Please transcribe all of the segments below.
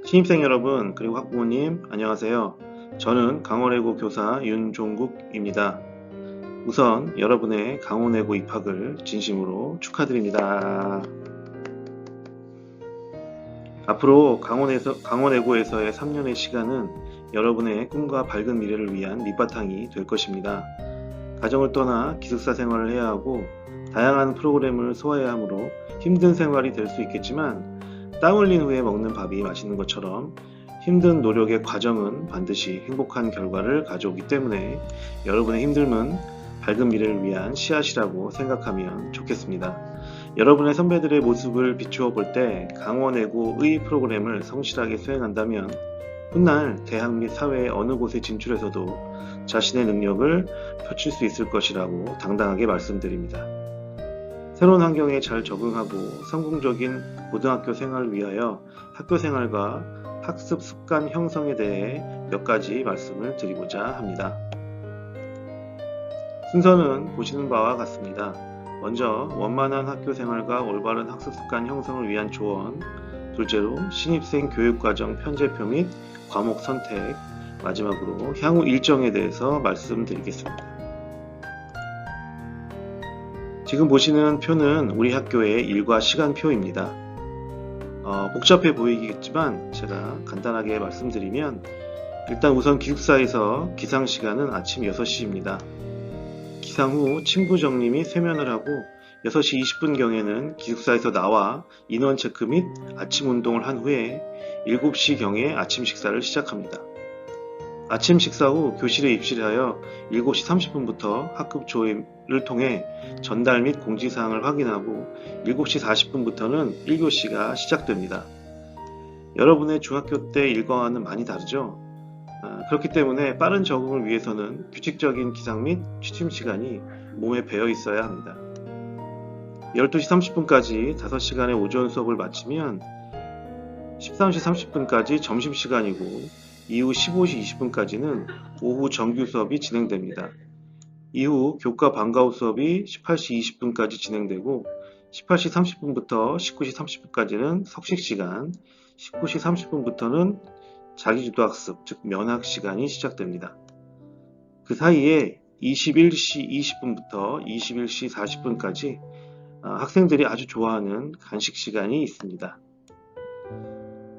신입생 여러분, 그리고 학부모님, 안녕하세요. 저는 강원외고 교사 윤종국입니다. 우선 여러분의 강원외고 입학을 진심으로 축하드립니다. 앞으로 강원외고에서의 3년의 시간은 여러분의 꿈과 밝은 미래를 위한 밑바탕이 될 것입니다. 가정을 떠나 기숙사 생활을 해야 하고 다양한 프로그램을 소화해야 하므로 힘든 생활이 될 수 있겠지만 땀 흘린 후에 먹는 밥이 맛있는 것처럼 힘든 노력의 과정은 반드시 행복한 결과를 가져오기 때문에 여러분의 힘듦은 밝은 미래를 위한 씨앗이라고 생각하면 좋겠습니다. 여러분의 선배들의 모습을 비추어 볼 때 강원외고의 프로그램을 성실하게 수행한다면 훗날 대학 및 사회의 어느 곳에 진출해서도 자신의 능력을 펼칠 수 있을 것이라고 당당하게 말씀드립니다. 새로운 환경에 잘 적응하고 성공적인 고등학교 생활을 위하여 학교 생활과 학습 습관 형성에 대해 몇 가지 말씀을 드리고자 합니다. 순서는 보시는 바와 같습니다. 먼저 원만한 학교 생활과 올바른 학습 습관 형성을 위한 조언, 둘째로 신입생 교육과정 편제표 및 과목 선택, 마지막으로 향후 일정에 대해서 말씀드리겠습니다. 지금 보시는 표는 우리 학교의 일과 시간표입니다. 복잡해 보이겠지만 제가 간단하게 말씀드리면 일단 우선 기숙사에서 기상 시간은 아침 6시입니다. 기상 후 침구 정리 및 세면을 하고 6시 20분경에는 기숙사에서 나와 인원 체크 및 아침 운동을 한 후에 7시경에 아침 식사를 시작합니다. 아침 식사 후 교실에 입실하여 7시 30분부터 학급 조회를 통해 전달 및 공지사항을 확인하고 7시 40분부터는 1교시가 시작됩니다. 여러분의 중학교 때 일과와는 많이 다르죠? 그렇기 때문에 빠른 적응을 위해서는 규칙적인 기상 및 취침 시간이 몸에 배어 있어야 합니다. 12시 30분까지 5시간의 오전 수업을 마치면 13시 30분까지 점심시간이고 이후 15시 20분까지는 오후 정규 수업이 진행됩니다. 이후 교과 방과 후 수업이 18시 20분까지 진행되고 18시 30분부터 19시 30분까지는 석식시간, 19시 30분부터는 자기주도학습, 즉 면학시간이 시작됩니다. 그 사이에 21시 20분부터 21시 40분까지 학생들이 아주 좋아하는 간식시간이 있습니다.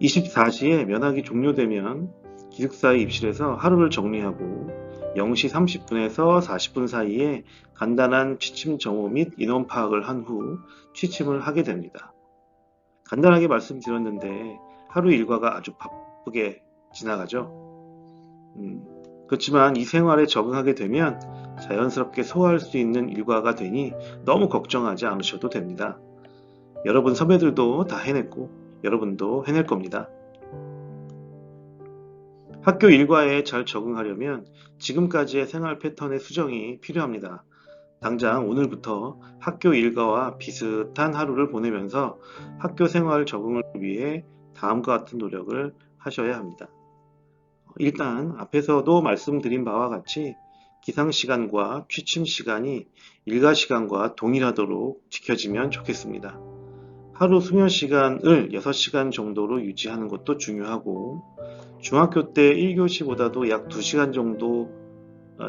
24시에 면학이 종료되면 기숙사에 입실해서 하루를 정리하고 0시 30분에서 40분 사이에 간단한 취침 정오 및 인원 파악을 한 후 취침을 하게 됩니다. 간단하게 말씀드렸는데 하루 일과가 아주 바쁘게 지나가죠. 그렇지만 이 생활에 적응하게 되면 자연스럽게 소화할 수 있는 일과가 되니 너무 걱정하지 않으셔도 됩니다. 여러분 선배들도 다 해냈고 여러분도 해낼 겁니다. 학교 일과에 잘 적응하려면 지금까지의 생활 패턴의 수정이 필요합니다. 당장 오늘부터 학교 일과와 비슷한 하루를 보내면서 학교 생활 적응을 위해 다음과 같은 노력을 하셔야 합니다. 일단 앞에서도 말씀드린 바와 같이 기상시간과 취침시간이 일과시간과 동일하도록 지켜지면 좋겠습니다. 하루 수면시간을 6시간 정도로 유지하는 것도 중요하고 중학교 때 1교시보다도 약 2시간 정도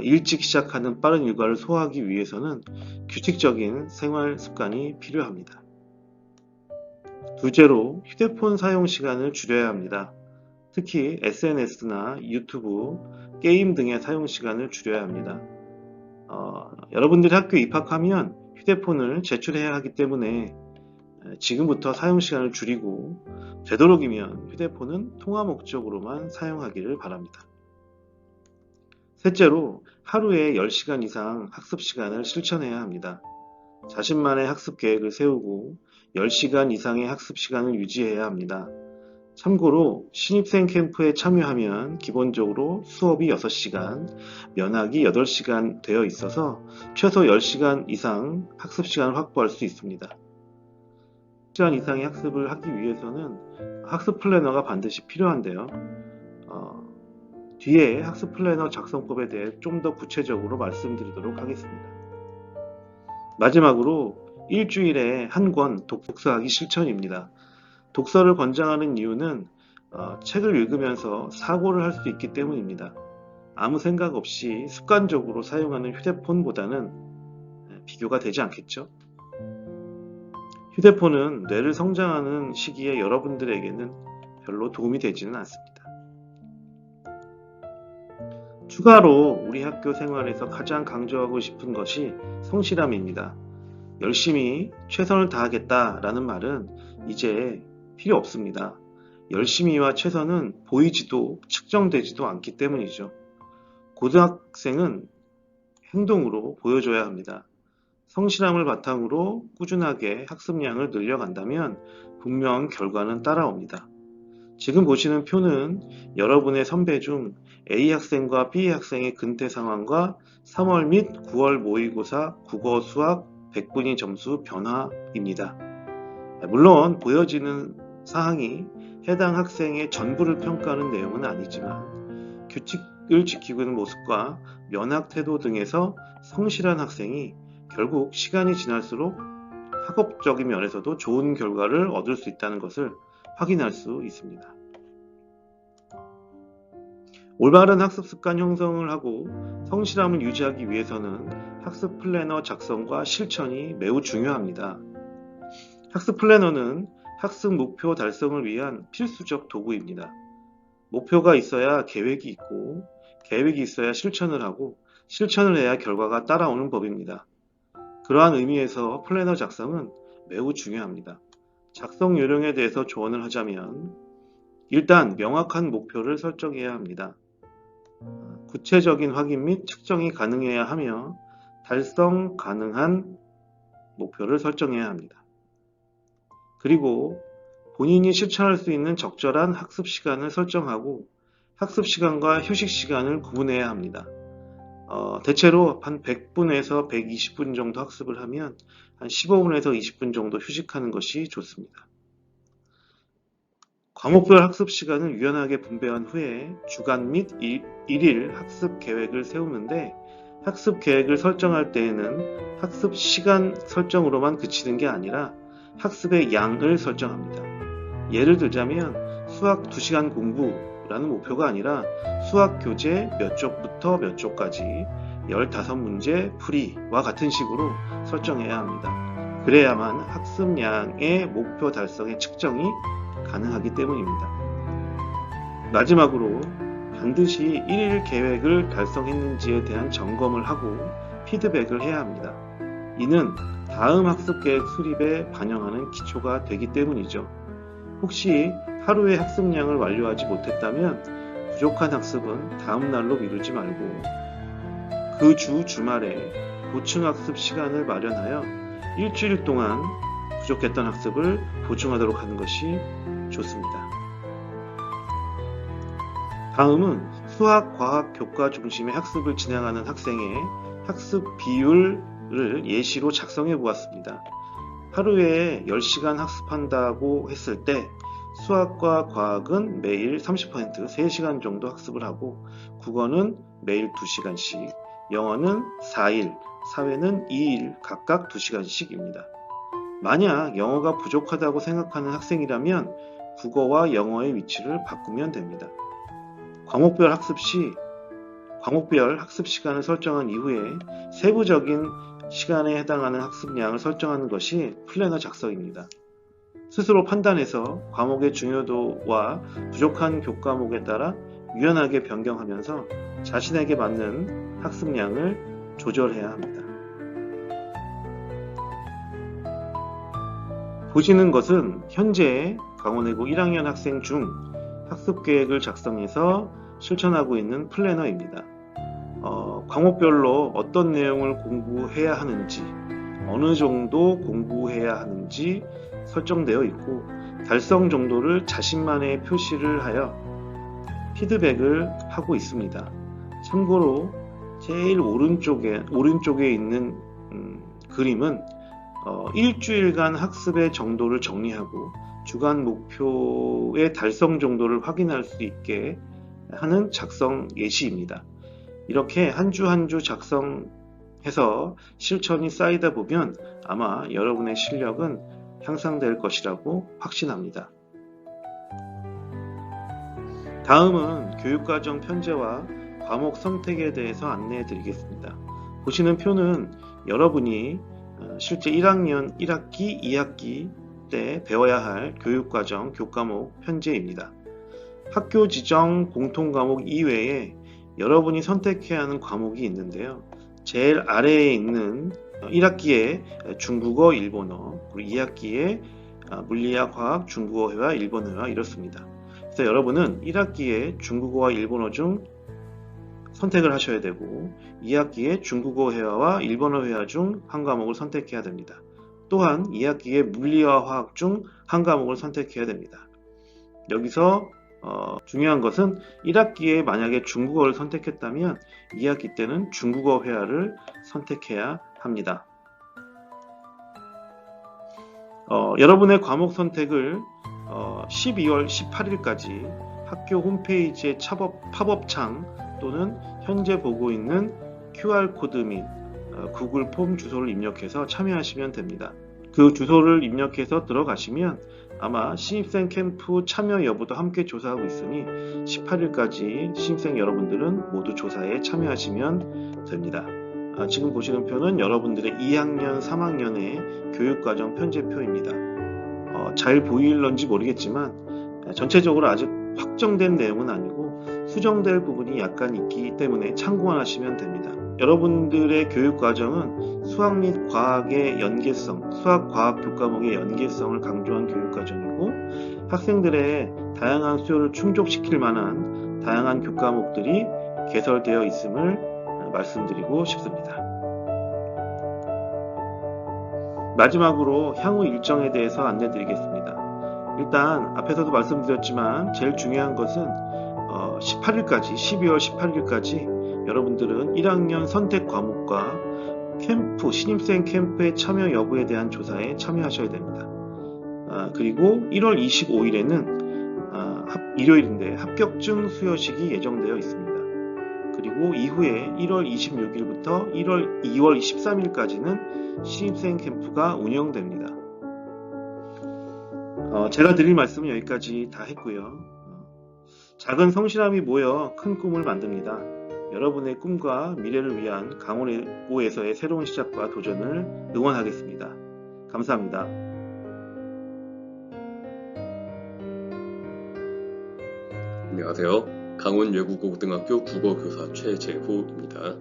일찍 시작하는 빠른 일과를 소화하기 위해서는 규칙적인 생활 습관이 필요합니다. 둘째로 휴대폰 사용 시간을 줄여야 합니다. 특히 SNS나 유튜브, 게임 등의 사용 시간을 줄여야 합니다. 여러분들이 학교에 입학하면 휴대폰을 제출해야 하기 때문에 지금부터 사용 시간을 줄이고 되도록이면 휴대폰은 통화 목적으로만 사용하기를 바랍니다. 셋째로 하루에 10시간 이상 학습 시간을 실천해야 합니다. 자신만의 학습 계획을 세우고 10시간 이상의 학습 시간을 유지해야 합니다. 참고로 신입생 캠프에 참여하면 기본적으로 수업이 6시간, 면학이 8시간 되어 있어서 최소 10시간 이상 학습 시간을 확보할 수 있습니다. 10시간 이상의 학습을 하기 위해서는 학습 플래너가 반드시 필요한데요. 뒤에 학습 플래너 작성법에 대해 좀 더 구체적으로 말씀드리도록 하겠습니다. 마지막으로 일주일에 한 권 독서하기 실천입니다. 독서를 권장하는 이유는 책을 읽으면서 사고를 할 수 있기 때문입니다. 아무 생각 없이 습관적으로 사용하는 휴대폰보다는 비교가 되지 않겠죠? 휴대폰은 뇌를 성장하는 시기에 여러분들에게는 별로 도움이 되지는 않습니다. 추가로 우리 학교 생활에서 가장 강조하고 싶은 것이 성실함입니다. 열심히 최선을 다하겠다라는 말은 이제 필요 없습니다. 열심히와 최선은 보이지도 측정되지도 않기 때문이죠. 고등학생은 행동으로 보여줘야 합니다. 성실함을 바탕으로 꾸준하게 학습량을 늘려간다면 분명 결과는 따라옵니다. 지금 보시는 표는 여러분의 선배 중 A 학생과 B 학생의 근태 상황과 3월 및 9월 모의고사 국어 수학 100분위 점수 변화입니다. 물론 보여지는 사항이 해당 학생의 전부를 평가하는 내용은 아니지만 규칙을 지키고 있는 모습과 면학 태도 등에서 성실한 학생이 결국 시간이 지날수록 학업적인 면에서도 좋은 결과를 얻을 수 있다는 것을 확인할 수 있습니다. 올바른 학습 습관 형성을 하고 성실함을 유지하기 위해서는 학습 플래너 작성과 실천이 매우 중요합니다. 학습 플래너는 학습 목표 달성을 위한 필수적 도구입니다. 목표가 있어야 계획이 있고, 계획이 있어야 실천을 하고, 실천을 해야 결과가 따라오는 법입니다. 그러한 의미에서 플래너 작성은 매우 중요합니다. 작성 요령에 대해서 조언을 하자면, 일단 명확한 목표를 설정해야 합니다. 구체적인 확인 및 측정이 가능해야 하며 달성 가능한 목표를 설정해야 합니다. 그리고 본인이 실천할 수 있는 적절한 학습 시간을 설정하고 학습 시간과 휴식 시간을 구분해야 합니다. 대체로 한 100분에서 120분 정도 학습을 하면 한 15분에서 20분 정도 휴식하는 것이 좋습니다. 과목별 학습 시간을 유연하게 분배한 후에 주간 및 일일 학습 계획을 세우는데 학습 계획을 설정할 때에는 학습 시간 설정으로만 그치는 게 아니라 학습의 양을 설정합니다. 예를 들자면 수학 2시간 공부라는 목표가 아니라 수학 교재 몇 쪽부터 몇 쪽까지 15문제 풀이와 같은 식으로 설정해야 합니다. 그래야만 학습량의 목표 달성의 측정이 가능하기 때문입니다. 마지막으로 반드시 1일 계획을 달성했는지에 대한 점검을 하고 피드백을 해야 합니다. 이는 다음 학습 계획 수립에 반영하는 기초가 되기 때문이죠. 혹시 하루의 학습량을 완료하지 못했다면 부족한 학습은 다음 날로 미루지 말고 그 주 주말에 보충 학습 시간을 마련하여 일주일 동안 부족했던 학습을 보충하도록 하는 것이 좋습니다. 다음은 수학, 과학, 교과 중심의 학습을 진행하는 학생의 학습 비율을 예시로 작성해 보았습니다. 하루에 10시간 학습한다고 했을 때 수학과 과학은 매일 30%, 3시간 정도 학습을 하고 국어는 매일 2시간씩, 영어는 4일, 사회는 2일 각각 2시간씩입니다. 만약 영어가 부족하다고 생각하는 학생이라면 국어와 영어의 위치를 바꾸면 됩니다. 과목별 학습 시간을 설정한 이후에 세부적인 시간에 해당하는 학습량을 설정하는 것이 플래너 작성입니다. 스스로 판단해서 과목의 중요도와 부족한 교과목에 따라 유연하게 변경하면서 자신에게 맞는 학습량을 조절해야 합니다. 보시는 것은 현재 강원외고 1학년 학생 중 학습 계획을 작성해서 실천하고 있는 플래너입니다. 과목별로 어떤 내용을 공부해야 하는지, 어느 정도 공부해야 하는지 설정되어 있고 달성 정도를 자신만의 표시를 하여 피드백을 하고 있습니다. 참고로 제일 오른쪽에 있는 그림은 일주일간 학습의 정도를 정리하고 주간 목표의 달성 정도를 확인할 수 있게 하는 작성 예시입니다. 이렇게 한 주 한 주 작성해서 실천이 쌓이다 보면 아마 여러분의 실력은 향상될 것이라고 확신합니다. 다음은 교육과정 편제와 과목 선택에 대해서 안내해 드리겠습니다. 보시는 표는 여러분이 실제 1학년 1학기, 2학기 때 배워야 할 교육과정 교과목 편제입니다. 학교 지정 공통과목 이외에 여러분이 선택해야 하는 과목이 있는데요. 제일 아래에 있는 1학기에 중국어, 일본어, 그리고 2학기에 물리학, 화학, 중국어회화, 일본어회화 이렇습니다. 그래서 여러분은 1학기에 중국어와 일본어 중 선택을 하셔야 되고 2학기에 중국어 회화와 일본어 회화 중 한 과목을 선택해야 됩니다. 또한 2학기에 물리와 화학 중 한 과목을 선택해야 됩니다. 여기서 중요한 것은 1학기에 만약에 중국어를 선택했다면 2학기 때는 중국어 회화를 선택해야 합니다. 여러분의 과목 선택을 12월 18일까지 학교 홈페이지의 팝업창 또는 현재 보고 있는 QR코드 및 구글 폼 주소를 입력해서 참여하시면 됩니다. 그 주소를 입력해서 들어가시면 아마 신입생 캠프 참여 여부도 함께 조사하고 있으니 18일까지 신입생 여러분들은 모두 조사에 참여하시면 됩니다. 지금 보시는 표는 여러분들의 2학년, 3학년의 교육과정 편제표입니다. 잘 보일런지 모르겠지만 전체적으로 아직 확정된 내용은 아니고 수정될 부분이 약간 있기 때문에 참고만 하시면 됩니다. 여러분들의 교육과정은 수학 및 과학의 연계성, 수학, 과학 교과목의 연계성을 강조한 교육과정이고 학생들의 다양한 수요를 충족시킬 만한 다양한 교과목들이 개설되어 있음을 말씀드리고 싶습니다. 마지막으로 향후 일정에 대해서 안내드리겠습니다. 일단 앞에서도 말씀드렸지만 제일 중요한 것은 18일까지 12월 18일까지 여러분들은 1학년 선택 과목과 캠프, 신입생 캠프의 참여 여부에 대한 조사에 참여하셔야 됩니다. 그리고 1월 25일에는 일요일인데 합격증 수여식이 예정되어 있습니다. 그리고 이후에 1월 26일부터 2월 23일까지는 신입생 캠프가 운영됩니다. 제가 드릴 말씀은 여기까지 다 했고요. 작은 성실함이 모여 큰 꿈을 만듭니다. 여러분의 꿈과 미래를 위한 강원고에서의 새로운 시작과 도전을 응원하겠습니다. 감사합니다. 안녕하세요. 강원 외국어고등학교 국어교사 최재호입니다.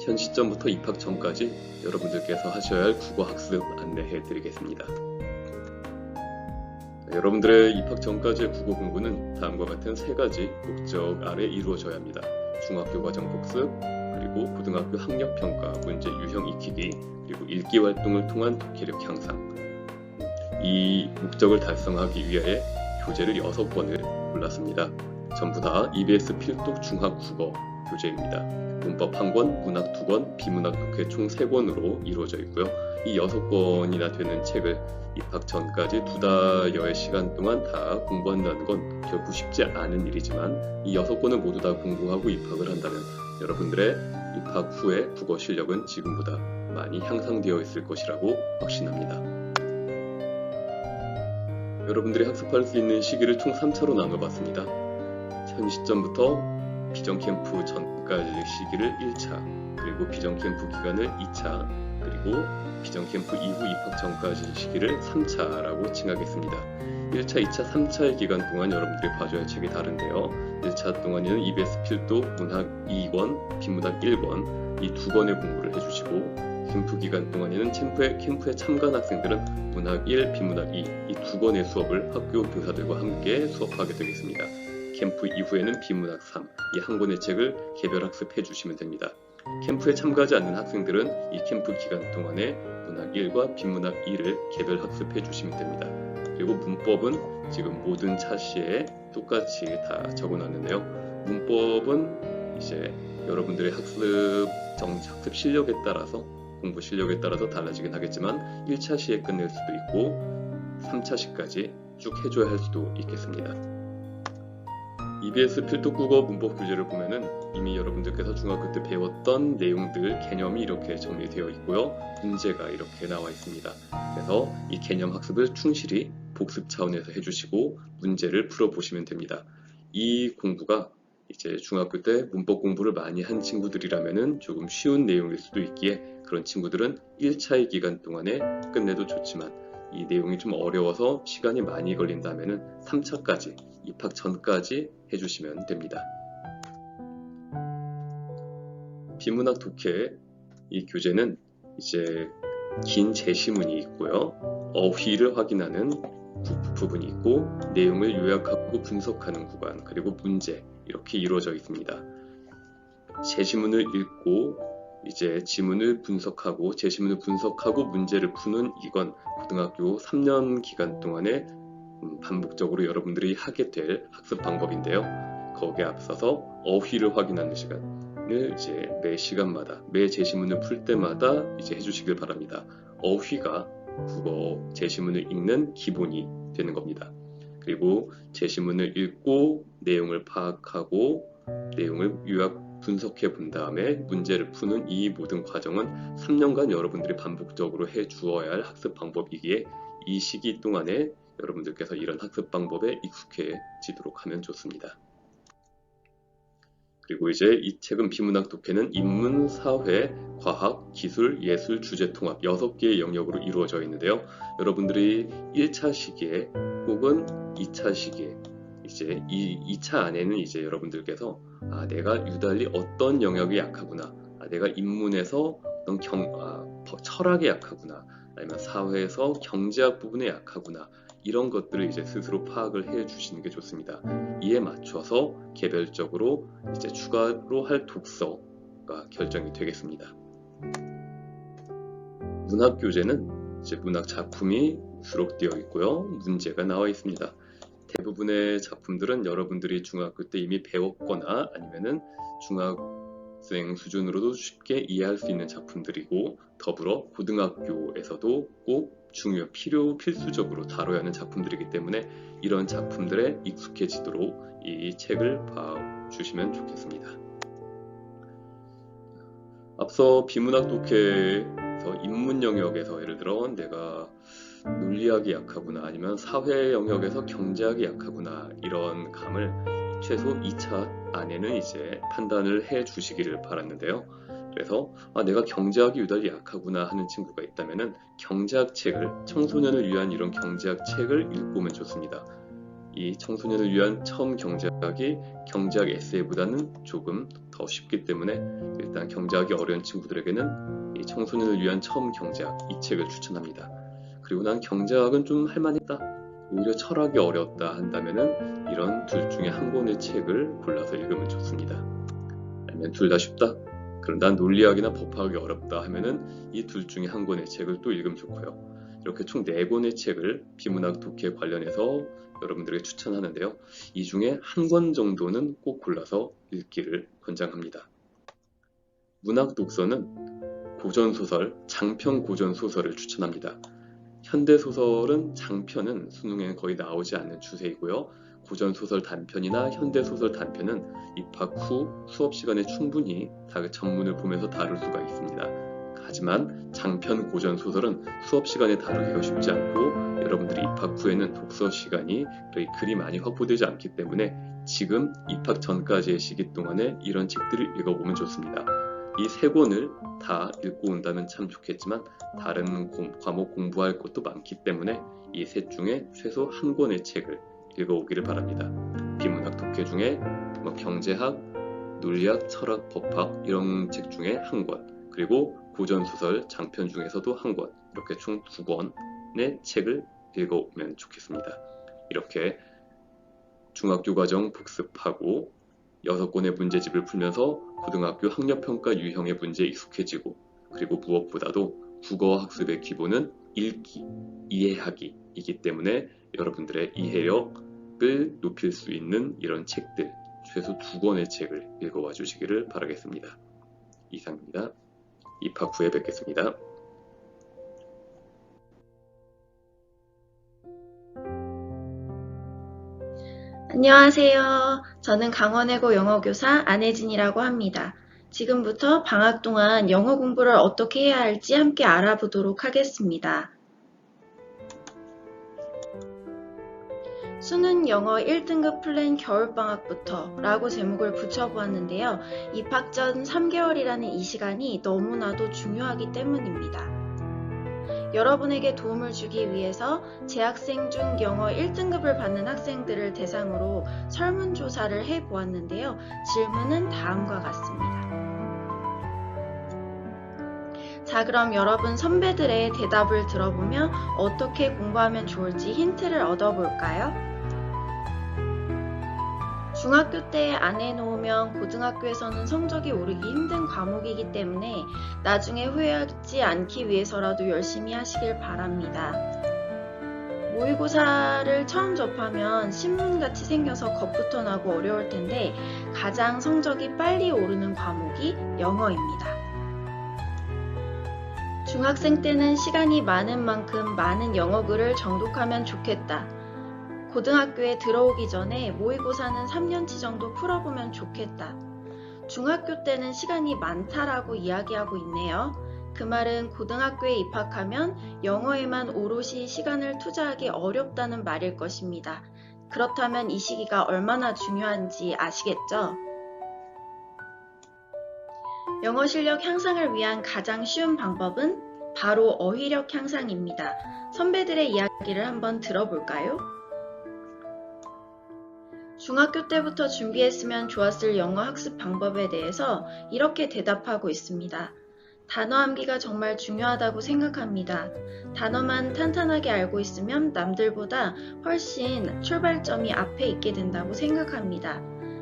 현 시점부터 입학 전까지 여러분들께서 하셔야 할 국어학습 안내해 드리겠습니다. 여러분들의 입학 전까지의 국어 공부는 다음과 같은 세 가지 목적 아래 이루어져야 합니다. 중학교 과정 복습, 그리고 고등학교 학력평가, 문제 유형 익히기, 그리고 읽기 활동을 통한 독해력 향상. 이 목적을 달성하기 위해 교재를 6권을 골랐습니다. 전부 다 EBS 필독 중학국어 교재입니다. 문법 1권, 문학 2권, 비문학 독해 총 3권으로 이루어져 있고요. 이 6권이나 되는 책을 입학 전까지 2달여의 시간 동안 다 공부한다는 건 결코 쉽지 않은 일이지만 이 6권을 모두 다 공부하고 입학을 한다면 여러분들의 입학 후의 국어 실력은 지금보다 많이 향상되어 있을 것이라고 확신합니다. 여러분들이 학습할 수 있는 시기를 총 3차로 나눠봤습니다. 현 시점부터 비정캠프 전까지 시기를 1차, 그리고 비정캠프 기간을 2차, 그리고 비정캠프 이후 입학 전까지 시기를 3차라고 칭하겠습니다. 1차, 2차, 3차의 기간 동안 여러분들이 봐줘야 할 책이 다른데요. 1차 동안에는 EBS 필독 문학 2권, 비문학 1권 이 2권의 공부를 해주시고 캠프 기간 동안에는 캠프에 참가한 학생들은 문학 1, 비문학 2 이 2권의 수업을 학교 교사들과 함께 수업하게 되겠습니다. 캠프 이후에는 비문학 3, 이 한 권의 책을 개별 학습해 주시면 됩니다. 캠프에 참가하지 않는 학생들은 이 캠프 기간 동안에 문학 1과 비문학 2를 개별 학습해 주시면 됩니다. 그리고 문법은 지금 모든 차시에 똑같이 다 적어놨는데요. 문법은 이제 여러분들의 학습 실력에 따라서 공부 실력에 따라서 달라지긴 하겠지만 1차 시에 끝낼 수도 있고 3차 시까지 쭉 해줘야 할 수도 있겠습니다. EBS 필독국어 문법 교재를 보면은 이미 여러분들께서 중학교 때 배웠던 내용들, 개념이 이렇게 정리되어 있고요. 문제가 이렇게 나와 있습니다. 그래서 이 개념 학습을 충실히 복습 차원에서 해주시고 문제를 풀어보시면 됩니다. 이 공부가 이제 중학교 때 문법 공부를 많이 한 친구들이라면은 조금 쉬운 내용일 수도 있기에 그런 친구들은 1차의 기간 동안에 끝내도 좋지만 이 내용이 좀 어려워서 시간이 많이 걸린다면은 3차까지 입학 전까지 해주시면 됩니다. 비문학 독해 이 교재는 이제 긴 제시문이 있고요. 어휘를 확인하는 부분이 있고 내용을 요약하고 분석하는 구간 그리고 문제 이렇게 이루어져 있습니다. 제시문을 읽고 이제 지문을 분석하고 제시문을 분석하고 문제를 푸는 이건 고등학교 3년 기간 동안에 반복적으로 여러분들이 하게 될 학습 방법인데요. 거기에 앞서서 어휘를 확인하는 시간을 이제 매 시간마다 매 제시문을 풀 때마다 이제 해주시길 바랍니다. 어휘가 국어 제시문을 읽는 기본이 되는 겁니다. 그리고 제시문을 읽고 내용을 파악하고 내용을 요약 분석해 본 다음에 문제를 푸는 이 모든 과정은 3년간 여러분들이 반복적으로 해 주어야 할 학습 방법이기에 이 시기 동안에 여러분들께서 이런 학습 방법에 익숙해지도록 하면 좋습니다. 그리고 이제 이 책은 비문학 독해는 인문, 사회, 과학, 기술, 예술, 주제 통합 6개의 영역으로 이루어져 있는데요. 여러분들이 1차 시기에 혹은 2차 시기에 이제 이 2차 안에는 이제 여러분들께서 내가 유달리 어떤 영역이 약하구나, 내가 인문에서 어떤 철학에 약하구나, 아니면 사회에서 경제학 부분에 약하구나 이런 것들을 이제 스스로 파악을 해 주시는 게 좋습니다. 이에 맞춰서 개별적으로 이제 추가로 할 독서가 결정이 되겠습니다. 문학 교재는 이제 문학 작품이 수록되어 있고요. 문제가 나와 있습니다. 대부분의 작품들은 여러분들이 중학교 때 이미 배웠거나 아니면은 중학생 수준으로도 쉽게 이해할 수 있는 작품들이고 더불어 고등학교에서도 꼭 필수적으로 다뤄야 하는 작품들이기 때문에 이런 작품들에 익숙해지도록 이 책을 봐주시면 좋겠습니다. 앞서 비문학 독해에서 인문 영역에서 예를 들어 내가 논리학이 약하구나 아니면 사회 영역에서 경제학이 약하구나 이런 감을 최소 2차 안에는 이제 판단을 해 주시기를 바랐는데요. 그래서 내가 경제학이 유달리 약하구나 하는 친구가 있다면은 경제학 책을 청소년을 위한 이런 경제학 책을 읽으면 좋습니다. 이 청소년을 위한 처음 경제학이 경제학 에세이보다는 조금 더 쉽기 때문에 일단 경제학이 어려운 친구들에게는 이 청소년을 위한 처음 경제학 이 책을 추천합니다. 그리고 난 경제학은 좀 할만했다, 오히려 철학이 어려웠다 한다면은 이런 둘 중에 한 권의 책을 골라서 읽으면 좋습니다. 아니면 둘 다 쉽다, 그럼 난 논리학이나 법학이 어렵다 하면은 이 둘 중에 한 권의 책을 또 읽으면 좋고요. 이렇게 총 4권의 책을 비문학 독해 관련해서 여러분들에게 추천하는데요. 이 중에 한 권 정도는 꼭 골라서 읽기를 권장합니다. 문학 독서는 고전소설, 장편 고전소설을 추천합니다. 현대소설은 장편은 수능에 거의 나오지 않는 추세이고요. 고전소설 단편이나 현대소설 단편은 입학 후 수업 시간에 충분히 전문을 보면서 다룰 수가 있습니다. 하지만 장편 고전소설은 수업 시간에 다루기가 쉽지 않고 여러분들이 입학 후에는 독서 시간이 그리 많이 확보되지 않기 때문에 지금 입학 전까지의 시기 동안에 이런 책들을 읽어보면 좋습니다. 이 3권을 다 읽고 온다면 참 좋겠지만 다른 과목 공부할 것도 많기 때문에 이 셋 중에 최소 한 권의 책을 읽어오기를 바랍니다. 비문학 독해 중에 경제학, 논리학, 철학, 법학 이런 책 중에 한 권, 그리고 고전소설 장편 중에서도 한 권, 이렇게 총 2권의 책을 읽어오면 좋겠습니다. 이렇게 중학교 과정 복습하고 6권의 문제집을 풀면서 고등학교 학력평가 유형의 문제에 익숙해지고 그리고 무엇보다도 국어 학습의 기본은 읽기, 이해하기이기 때문에 여러분들의 이해력을 높일 수 있는 이런 책들 최소 2권의 책을 읽어와 주시기를 바라겠습니다. 이상입니다. 입학 후에 뵙겠습니다. 안녕하세요. 저는 강원외고 영어교사 안혜진이라고 합니다. 지금부터 방학 동안 영어 공부를 어떻게 해야 할지 함께 알아보도록 하겠습니다. 수능 영어 1등급 플랜 겨울방학부터 라고 제목을 붙여보았는데요. 입학 전 3개월이라는 이 시간이 너무나도 중요하기 때문입니다. 여러분에게 도움을 주기 위해서 재학생 중 영어 1등급을 받는 학생들을 대상으로 설문조사를 해보았는데요. 질문은 다음과 같습니다. 자, 그럼 여러분 선배들의 대답을 들어보며 어떻게 공부하면 좋을지 힌트를 얻어볼까요? 중학교 때 안 해놓으면 고등학교에서는 성적이 오르기 힘든 과목이기 때문에 나중에 후회하지 않기 위해서라도 열심히 하시길 바랍니다. 모의고사를 처음 접하면 신문같이 생겨서 겁부터 나고 어려울 텐데 가장 성적이 빨리 오르는 과목이 영어입니다. 중학생 때는 시간이 많은 만큼 많은 영어 글을 정독하면 좋겠다. 고등학교에 들어오기 전에 모의고사는 3년치 정도 풀어보면 좋겠다. 중학교 때는 시간이 많다라고 이야기하고 있네요. 그 말은 고등학교에 입학하면 영어에만 오롯이 시간을 투자하기 어렵다는 말일 것입니다. 그렇다면 이 시기가 얼마나 중요한지 아시겠죠? 영어 실력 향상을 위한 가장 쉬운 방법은 바로 어휘력 향상입니다. 선배들의 이야기를 한번 들어볼까요? 중학교 때부터 준비했으면 좋았을 영어 학습 방법에 대해서 이렇게 대답하고 있습니다. 단어 암기가 정말 중요하다고 생각합니다. 단어만 탄탄하게 알고 있으면 남들보다 훨씬 출발점이 앞에 있게 된다고 생각합니다.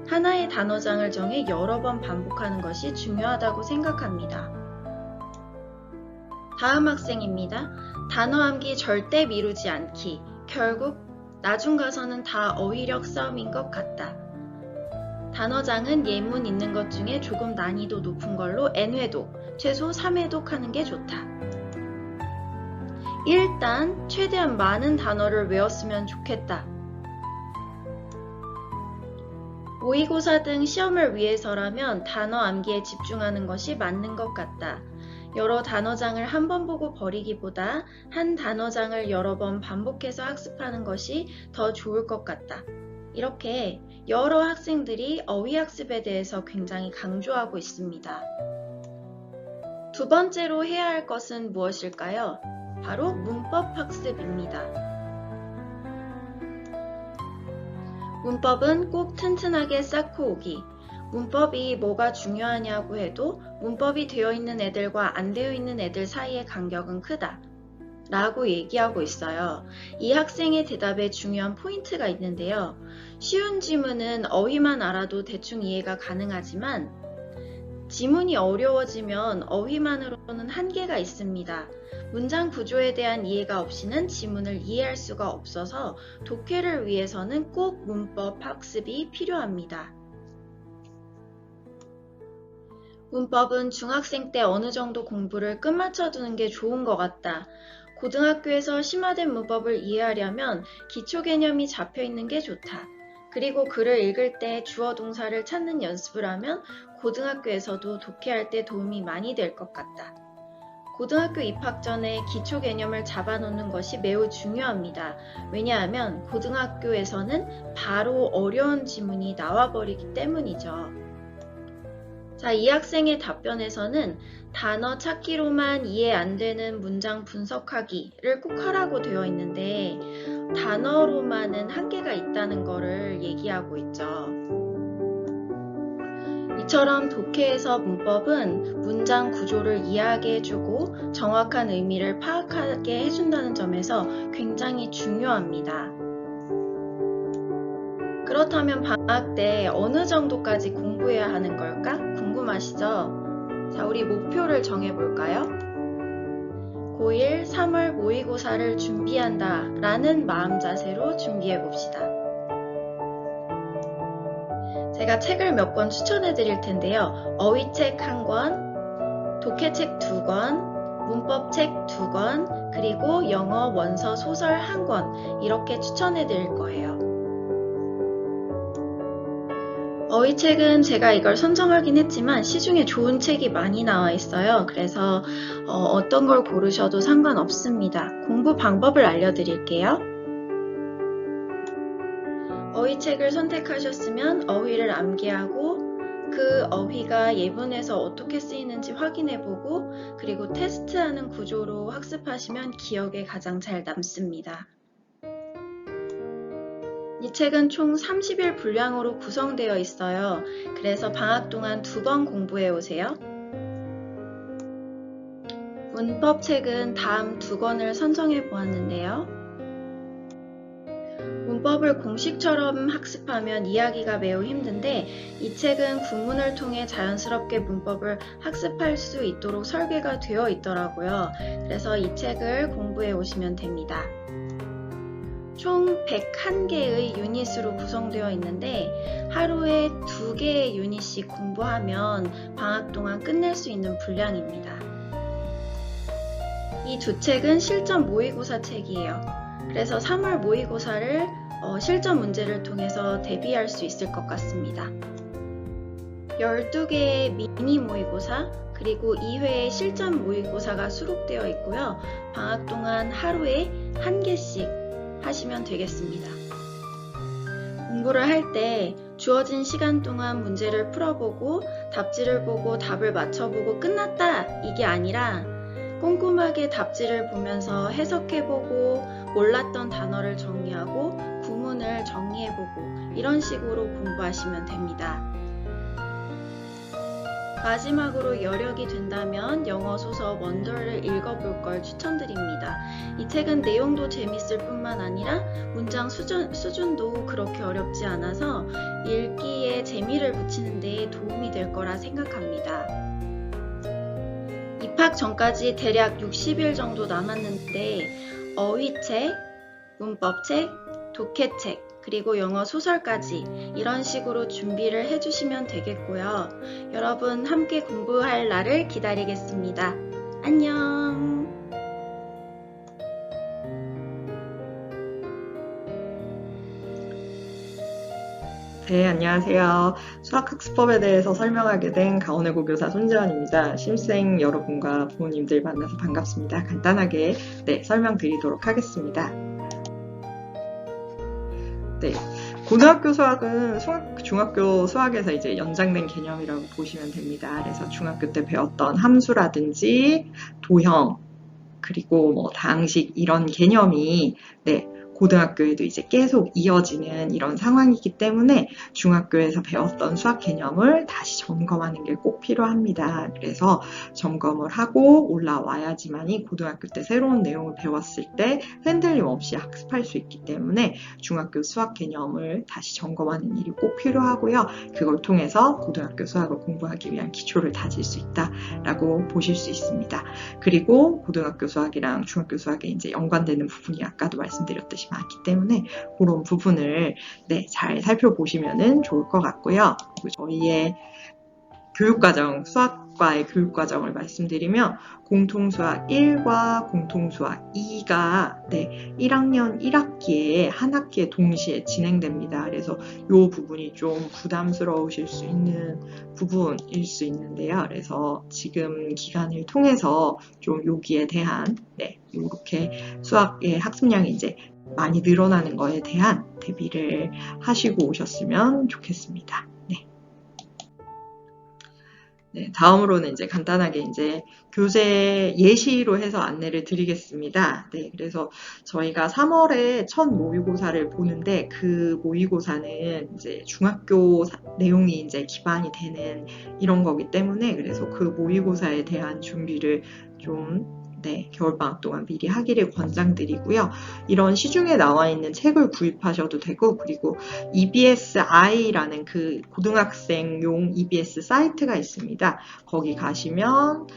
하나의 단어장을 정해 여러 번 반복하는 것이 중요하다고 생각합니다. 다음 학생입니다. 단어 암기 절대 미루지 않기. 결국 나중 가서는 다 어휘력 싸움인 것 같다. 단어장은 예문 있는 것 중에 조금 난이도 높은 걸로 N회독, 최소 3회독 하는 게 좋다. 일단 최대한 많은 단어를 외웠으면 좋겠다. 모의고사 등 시험을 위해서라면 단어 암기에 집중하는 것이 맞는 것 같다. 여러 단어장을 한 번 보고 버리기보다 한 단어장을 여러 번 반복해서 학습하는 것이 더 좋을 것 같다. 이렇게 여러 학생들이 어휘학습에 대해서 굉장히 강조하고 있습니다. 두 번째로 해야 할 것은 무엇일까요? 바로 문법 학습입니다. 문법은 꼭 튼튼하게 쌓고 오기. 문법이 뭐가 중요하냐고 해도 문법이 되어 있는 애들과 안 되어 있는 애들 사이의 간격은 크다. 라고 얘기하고 있어요. 이 학생의 대답에 중요한 포인트가 있는데요. 쉬운 지문은 어휘만 알아도 대충 이해가 가능하지만 지문이 어려워지면 어휘만으로는 한계가 있습니다. 문장 구조에 대한 이해가 없이는 지문을 이해할 수가 없어서 독해를 위해서는 꼭 문법 학습이 필요합니다. 문법은 중학생 때 어느 정도 공부를 끝마쳐 두는 게 좋은 것 같다. 고등학교에서 심화된 문법을 이해하려면 기초 개념이 잡혀 있는 게 좋다. 그리고 글을 읽을 때 주어 동사를 찾는 연습을 하면 고등학교에서도 독해할 때 도움이 많이 될 것 같다. 고등학교 입학 전에 기초 개념을 잡아놓는 것이 매우 중요합니다. 왜냐하면 고등학교에서는 바로 어려운 지문이 나와버리기 때문이죠. 자, 이 학생의 답변에서는 단어 찾기로만 이해 안 되는 문장 분석하기를 꼭 하라고 되어 있는데 단어로만은 한계가 있다는 것을 얘기하고 있죠. 이처럼 독해에서 문법은 문장 구조를 이해하게 해주고 정확한 의미를 파악하게 해준다는 점에서 굉장히 중요합니다. 그렇다면 방학 때 어느 정도까지 공부해야 하는 걸까? 궁금하시죠? 자, 우리 목표를 정해볼까요? 고1, 3월 모의고사를 준비한다 라는 마음 자세로 준비해봅시다. 제가 책을 몇 권 추천해 드릴 텐데요. 어휘책 1권, 독해책 2권, 문법책 2권, 그리고 영어 원서 소설 1권 이렇게 추천해 드릴 거예요. 어휘책은 제가 이걸 선정하긴 했지만 시중에 좋은 책이 많이 나와 있어요. 그래서 어떤 걸 고르셔도 상관없습니다. 공부 방법을 알려드릴게요. 어휘책을 선택하셨으면 어휘를 암기하고 그 어휘가 예문에서 어떻게 쓰이는지 확인해보고 그리고 테스트하는 구조로 학습하시면 기억에 가장 잘 남습니다. 이 책은 총 30일 분량으로 구성되어 있어요. 그래서 방학 동안 2번 공부해 오세요. 문법 책은 다음 2권을 선정해 보았는데요. 문법을 공식처럼 학습하면 이해하기가 매우 힘든데 이 책은 구문을 통해 자연스럽게 문법을 학습할 수 있도록 설계가 되어 있더라고요. 그래서 이 책을 공부해 오시면 됩니다. 총 101개의 유닛으로 구성되어 있는데 하루에 2개의 유닛씩 공부하면 방학 동안 끝낼 수 있는 분량입니다. 이 2책은 실전 모의고사 책이에요. 그래서 3월 모의고사를 실전 문제를 통해서 대비할 수 있을 것 같습니다. 12개의 미니 모의고사 그리고 2회의 실전 모의고사가 수록되어 있고요. 방학 동안 하루에 1개씩 하시면 되겠습니다. 공부를 할 때 주어진 시간 동안 문제를 풀어보고 답지를 보고 답을 맞춰보고 끝났다 이게 아니라 꼼꼼하게 답지를 보면서 해석해보고 몰랐던 단어를 정리하고 구문을 정리해보고 이런 식으로 공부하시면 됩니다. 마지막으로 여력이 된다면 영어 소설 원더를 읽어볼 걸 추천드립니다. 이 책은 내용도 재밌을 뿐만 아니라 문장 수준도 그렇게 어렵지 않아서 읽기에 재미를 붙이는 데 도움이 될 거라 생각합니다. 입학 전까지 대략 60일 정도 남았는데 어휘책, 문법책, 독해책, 그리고 영어 소설까지 이런 식으로 준비를 해주시면 되겠고요. 여러분 함께 공부할 날을 기다리겠습니다. 안녕! 네, 안녕하세요. 수학학습법에 대해서 설명하게 된 가온외고 교사 손지연입니다. 신입생 여러분과 부모님들 만나서 반갑습니다. 간단하게 설명드리도록 하겠습니다. 네, 고등학교 수학은 중학교 수학에서 이제 연장된 개념이라고 보시면 됩니다. 그래서 중학교 때 배웠던 함수라든지 도형, 그리고 뭐 다항식 이런 개념이 고등학교에도 이제 계속 이어지는 이런 상황이기 때문에 중학교에서 배웠던 수학 개념을 다시 점검하는 게 꼭 필요합니다. 그래서 점검을 하고 올라와야지만이 고등학교 때 새로운 내용을 배웠을 때 흔들림 없이 학습할 수 있기 때문에 중학교 수학 개념을 다시 점검하는 일이 꼭 필요하고요. 그걸 통해서 고등학교 수학을 공부하기 위한 기초를 다질 수 있다라고 보실 수 있습니다. 그리고 고등학교 수학이랑 중학교 수학에 이제 연관되는 부분이 아까도 말씀드렸듯이 많기 때문에 그런 부분을 잘 살펴보시면 좋을 것 같고요. 그리고 저희의 교육과정, 수학과의 교육과정을 말씀드리면 공통수학 1과 공통수학 2가 1학년 1학기에 한 학기에 동시에 진행됩니다. 그래서 이 부분이 좀 부담스러우실 수 있는 부분일 수 있는데요. 그래서 지금 기간을 통해서 좀 여기에 대한 이렇게 수학의 학습량이 이제 많이 늘어나는 거에 대한 대비를 하시고 오셨으면 좋겠습니다. 다음으로는 이제 간단하게 이제 교재 예시로 해서 안내를 드리겠습니다. 그래서 저희가 3월에 첫 모의고사를 보는데 그 모의고사는 이제 중학교 내용이 이제 기반이 되는 이런 거기 때문에 그래서 그 모의고사에 대한 준비를 좀 겨울방학 동안 미리 하기를 권장드리고요. 이런 시중에 나와 있는 책을 구입하셔도 되고 그리고 EBSI라는 그 고등학생용 EBS 사이트가 있습니다. 거기 가시면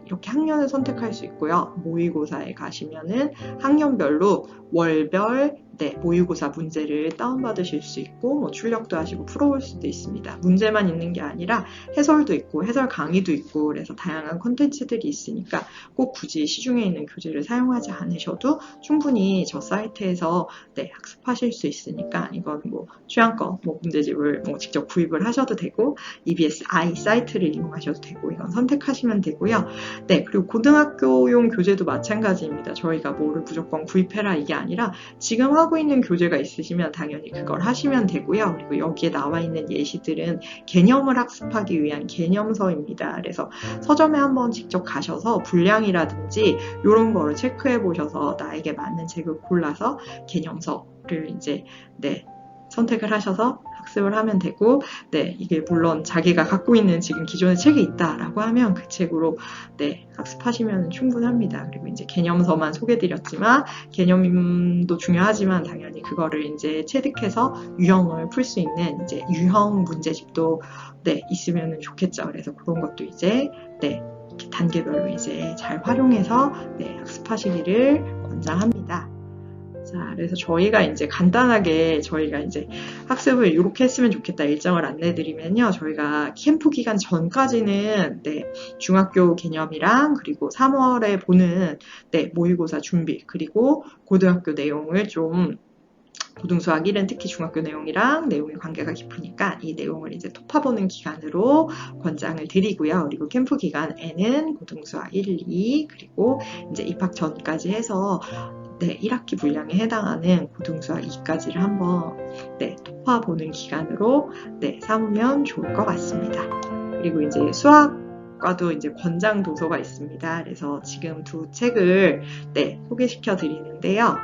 이렇게 학년을 선택할 수 있고요. 모의고사에 가시면은 학년별로 월별 모의고사 문제를 다운받으실 수 있고 뭐 출력도 하시고 풀어볼 수도 있습니다. 문제만 있는 게 아니라 해설도 있고 해설 강의도 있고 그래서 다양한 콘텐츠들이 있으니까 꼭 굳이 시중에 있는 교재를 사용하지 않으셔도 충분히 저 사이트에서 학습하실 수 있으니까 이건 뭐 취향껏 문제집을 직접 구입을 하셔도 되고 EBSI 사이트를 이용하셔도 되고 이건 선택하시면 되고요. 그리고 고등학교용 교재도 마찬가지입니다. 저희가 뭐를 무조건 구입해라 이게 아니라 지금 하고 하고 있는 교재가 있으시면 당연히 그걸 하시면 되고요. 그리고 여기에 나와 있는 예시들은 개념을 학습하기 위한 개념서입니다. 그래서 서점에 한번 직접 가셔서 분량이라든지 이런 거를 체크해 보셔서 나에게 맞는 책을 골라서 개념서를 이제 선택을 하셔서 학습을 하면 되고, 이게 물론 자기가 갖고 있는 지금 기존의 책이 있다라고 하면 그 책으로 학습하시면 충분합니다. 그리고 이제 개념서만 소개드렸지만 개념도 중요하지만 당연히 그거를 이제 체득해서 유형을 풀 수 있는 이제 유형 문제집도 있으면 좋겠죠. 그래서 그런 것도 이제 이렇게 단계별로 이제 잘 활용해서 학습하시기를 권장합니다. 자, 그래서 저희가 이제 간단하게 저희가 이제 학습을 이렇게 했으면 좋겠다 일정을 안내드리면요. 저희가 캠프 기간 전까지는 중학교 개념이랑 그리고 3월에 보는 모의고사 준비 그리고 고등학교 내용을 좀 고등수학 1은 특히 중학교 내용이랑 내용이 관계가 깊으니까 이 내용을 이제 토파보는 기간으로 권장을 드리고요. 그리고 캠프 기간에는 고등수학 1, 2 그리고 이제 입학 전까지 해서 1학기 분량에 해당하는 고등수학 2까지를 한번 토파보는 기간으로 삼으면 좋을 것 같습니다. 그리고 이제 수학과도 이제 권장 도서가 있습니다. 그래서 지금 두 책을 소개시켜 드리는데요.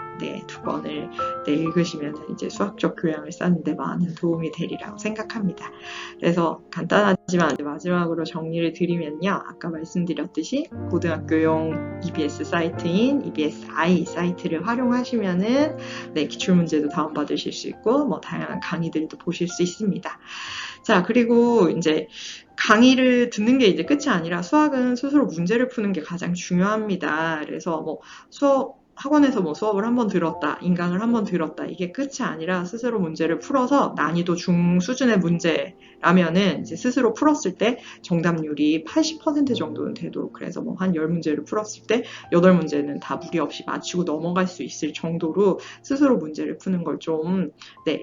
두 권을 읽으시면 이제 수학적 교양을 쌓는데 많은 도움이 되리라고 생각합니다. 그래서 간단하지만 마지막으로 정리를 드리면요. 아까 말씀드렸듯이 고등학교용 EBS 사이트인 EBSi 사이트를 활용하시면은 기출문제도 다운받으실 수 있고 다양한 강의들도 보실 수 있습니다. 자, 그리고 이제 강의를 듣는 게 이제 끝이 아니라 수학은 스스로 문제를 푸는 게 가장 중요합니다. 그래서 학원에서 수업을 한번 들었다, 인강을 한번 들었다, 이게 끝이 아니라 스스로 문제를 풀어서 난이도 중 수준의 문제라면은 이제 스스로 풀었을 때 정답률이 80% 정도는 되도록 그래서 한 10문제를 풀었을 때 8문제는 다 무리 없이 맞추고 넘어갈 수 있을 정도로 스스로 문제를 푸는 걸 좀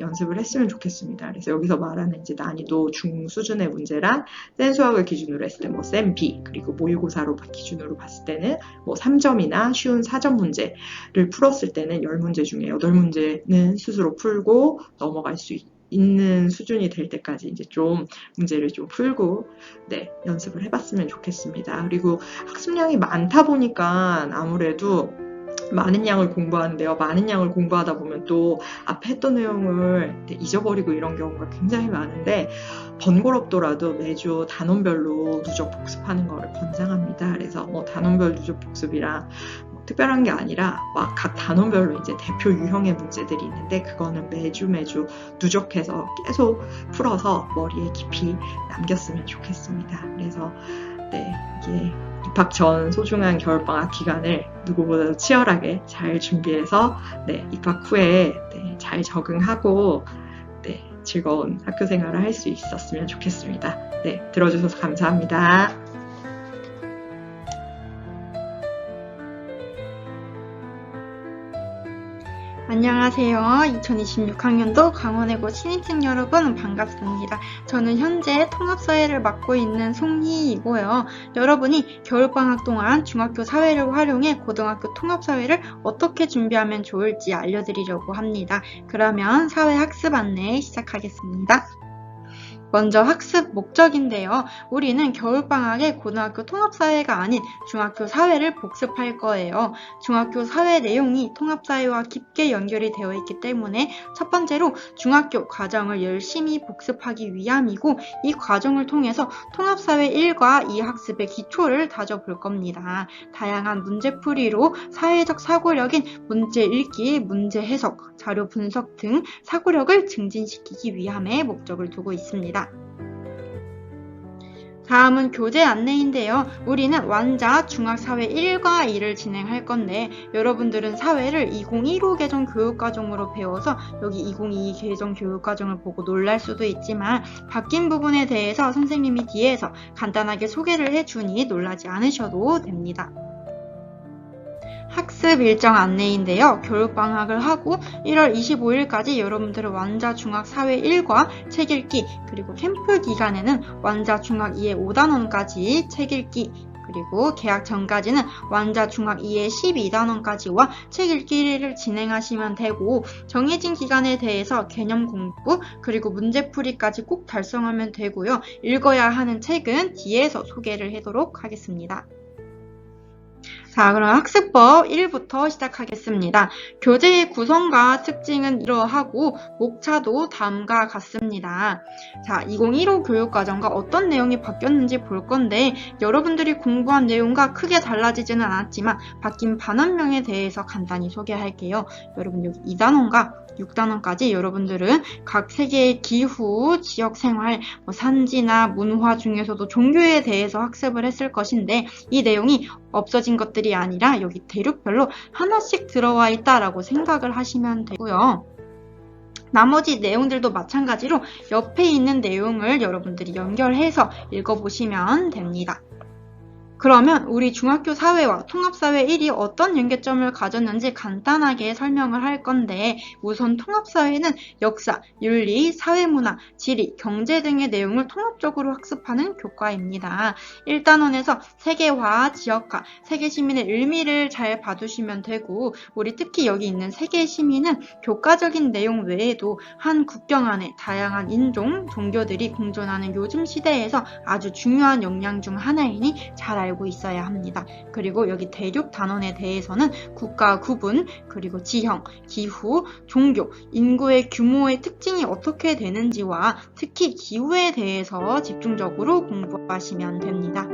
연습을 했으면 좋겠습니다. 그래서 여기서 말하는 이제 난이도 중 수준의 문제란 센수학을 기준으로 했을 때 센 B 그리고 모의고사로 기준으로 봤을 때는 3점이나 쉬운 4점 문제 를 풀었을 때는 10문제 중에 8문제는 스스로 풀고 넘어갈 수 있는 수준이 될 때까지 이제 좀 문제를 좀 풀고 연습을 해봤으면 좋겠습니다. 그리고 학습량이 많다 보니까 아무래도 많은 양을 공부하는데요. 많은 양을 공부하다 보면 또 앞에 했던 내용을 잊어버리고 이런 경우가 굉장히 많은데 번거롭더라도 매주 단원별로 누적 복습하는 거를 권장합니다. 그래서 단원별 누적 복습이랑 특별한 게 아니라 각 단원별로 이제 대표 유형의 문제들이 있는데 그거는 매주 누적해서 계속 풀어서 머리에 깊이 남겼으면 좋겠습니다. 그래서 이게 입학 전 소중한 겨울방학 기간을 누구보다도 치열하게 잘 준비해서 입학 후에 잘 적응하고 즐거운 학교 생활을 할 수 있었으면 좋겠습니다. 들어주셔서 감사합니다. 안녕하세요. 2026학년도 강원외고 신입생 여러분 반갑습니다. 저는 현재 통합사회를 맡고 있는 송희이고요. 여러분이 겨울방학 동안 중학교 사회를 활용해 고등학교 통합사회를 어떻게 준비하면 좋을지 알려드리려고 합니다. 그러면 사회 학습 안내 시작하겠습니다. 먼저 학습 목적인데요. 우리는 겨울방학에 고등학교 통합사회가 아닌 중학교 사회를 복습할 거예요. 중학교 사회 내용이 통합사회와 깊게 연결이 되어 있기 때문에 첫 번째로 중학교 과정을 열심히 복습하기 위함이고 이 과정을 통해서 통합사회 1과 2 학습의 기초를 다져볼 겁니다. 다양한 문제풀이로 사회적 사고력인 문제 읽기, 문제 해석, 자료 분석 등 사고력을 증진시키기 위함의 목적을 두고 있습니다. 다음은 교재 안내인데요. 우리는 완자 중학사회 1과 2를 진행할 건데 여러분들은 사회를 2015 개정 교육과정으로 배워서 여기 2022 개정 교육과정을 보고 놀랄 수도 있지만 바뀐 부분에 대해서 선생님이 뒤에서 간단하게 소개를 해주니 놀라지 않으셔도 됩니다. 학습 일정 안내인데요. 겨울방학을 하고 1월 25일까지 여러분들은 완자 중학 사회 1과 책 읽기 그리고 캠프 기간에는 완자 중학 2의 5단원까지 책 읽기 그리고 개학 전까지는 완자 중학 2의 12단원까지와 책 읽기를 진행하시면 되고, 정해진 기간에 대해서 개념 공부 그리고 문제풀이까지 꼭 달성하면 되고요. 읽어야 하는 책은 뒤에서 소개를 하도록 하겠습니다. 자, 그럼 학습법 1부터 시작하겠습니다. 교재의 구성과 특징은 이러하고 목차도 다음과 같습니다. 자, 2015 교육과정과 어떤 내용이 바뀌었는지 볼 건데, 여러분들이 공부한 내용과 크게 달라지지는 않았지만 바뀐 반환명에 대해서 간단히 소개할게요. 여러분 여기 2단원과 6단원까지 여러분들은 각 세계의 기후, 지역생활, 산지나 문화 중에서도 종교에 대해서 학습을 했을 것인데, 이 내용이 없어진 것들이 아니라 여기 대륙별로 하나씩 들어와 있다라고 생각을 하시면 되고요. 나머지 내용들도 마찬가지로 옆에 있는 내용을 여러분들이 연결해서 읽어보시면 됩니다. 그러면 우리 중학교 사회와 통합사회 1이 어떤 연계점을 가졌는지 간단하게 설명을 할 건데, 우선 통합사회는 역사, 윤리, 사회문화, 지리, 경제 등의 내용을 통합적으로 학습하는 교과입니다. 1단원에서 세계화, 지역화, 세계시민의 의미를 잘 봐두시면 되고, 우리 특히 여기 있는 세계시민은 교과적인 내용 외에도 한 국경 안에 다양한 인종, 종교들이 공존하는 요즘 시대에서 아주 중요한 역량 중 하나이니 잘 알고 있어야 합니다. 그리고 여기 대륙 단원에 대해서는 국가 구분, 그리고 지형, 기후, 종교, 인구의 규모의 특징이 어떻게 되는지와 특히 기후에 대해서 집중적으로 공부하시면 됩니다.